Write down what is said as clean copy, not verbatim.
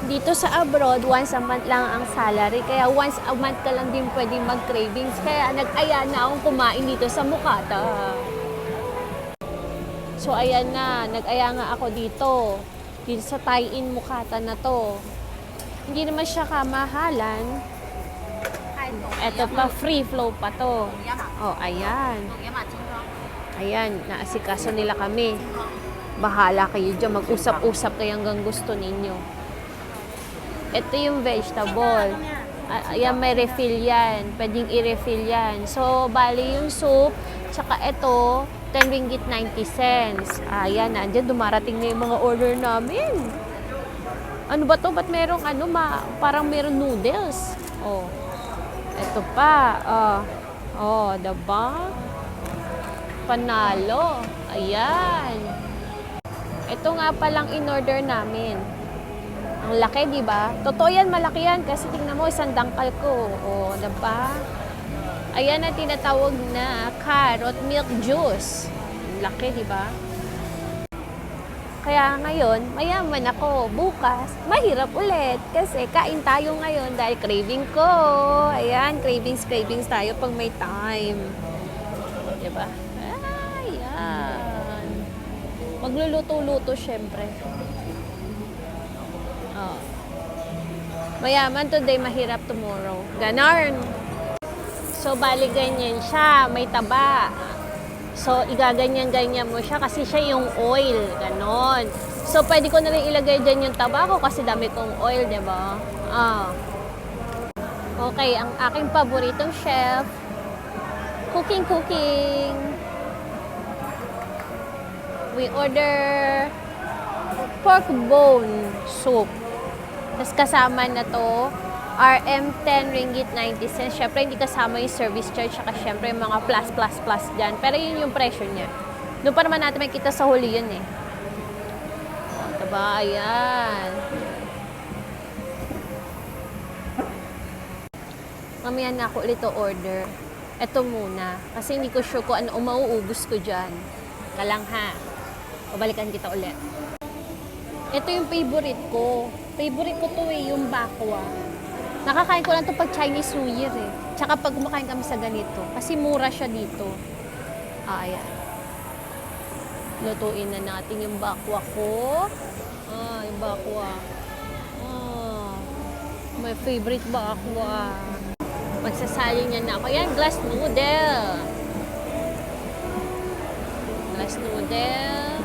Dito sa abroad, once a month lang ang salary. Kaya once a month ka lang din pwedeng mag-cravings. Kaya nag-aya na akong kumain dito sa Mukata. So ayan na, nag-aya nga ako dito. Dito sa Thai-In Mukata na to. Hindi naman siya kamahalan. Ito pa, free flow pa to. Oh, ayan. Ayan, naasikaso nila kami. Bahala kayo dyan, mag-usap-usap kayo hanggang gusto ninyo. Ito yung vegetable. Ayan, may refill yan. Pwedeng i-refill yan. So, bali yung soup, tsaka ito, 10 ringgit 90 cents. Ayan, andyan, dumarating na yung mga order namin. Ano ba to? Ba't merong parang meron noodles? Oh. Ito pa. Oh, diba? Panalo. Ayan. Ito nga palang in-order namin. Ang laki, di ba? Totoo yan, malaki yan. Kasi tingnan mo, isang dangkal ko. O, diba? Ayan na tinatawag na carrot milk juice. Ang laki, di ba? Kaya ngayon, mayaman ako. Bukas, mahirap ulit. Kasi kain tayo ngayon dahil craving ko. Ayan, cravings tayo pag may time. Diba? Ayan. Magluluto-luto, syempre. Oh. Mayaman today, mahirap tomorrow. Ganon. So, bali ganyan siya. May taba. So, igaganyan-ganyan mo siya kasi siya yung oil. Ganon. So, pwede ko na rin ilagay dyan yung taba ko kasi dami kong oil, diba? Okay, ang aking paboritong chef. Cooking. We order pork bone soup. Tapos kasama na to, RM 10 ringgit 90 cents. Syempre, hindi kasama yung service charge. Saka syempre, yung mga plus dyan. Pero yun yung presyo niya. Doon pa naman natin makikita sa huli yun eh. Diba? Ayan. Mamaya na ako ulit order. Ito muna. Kasi hindi ko sure kung ano mauubos ko dyan. Kalang ha. Pabalikan kita ulit. Ito yung favorite ko. Favorite ko to eh, yung bakwa. Nakakain ko lang to pag Chinese New Year eh. Tsaka pag kumakain kami sa ganito. Kasi mura siya dito. Ayan. Lutuin na natin yung bakwa ko. Yung bakwa. My favorite bakwa. Magsasali niya na ako. Yan, glass noodle. Glass noodle.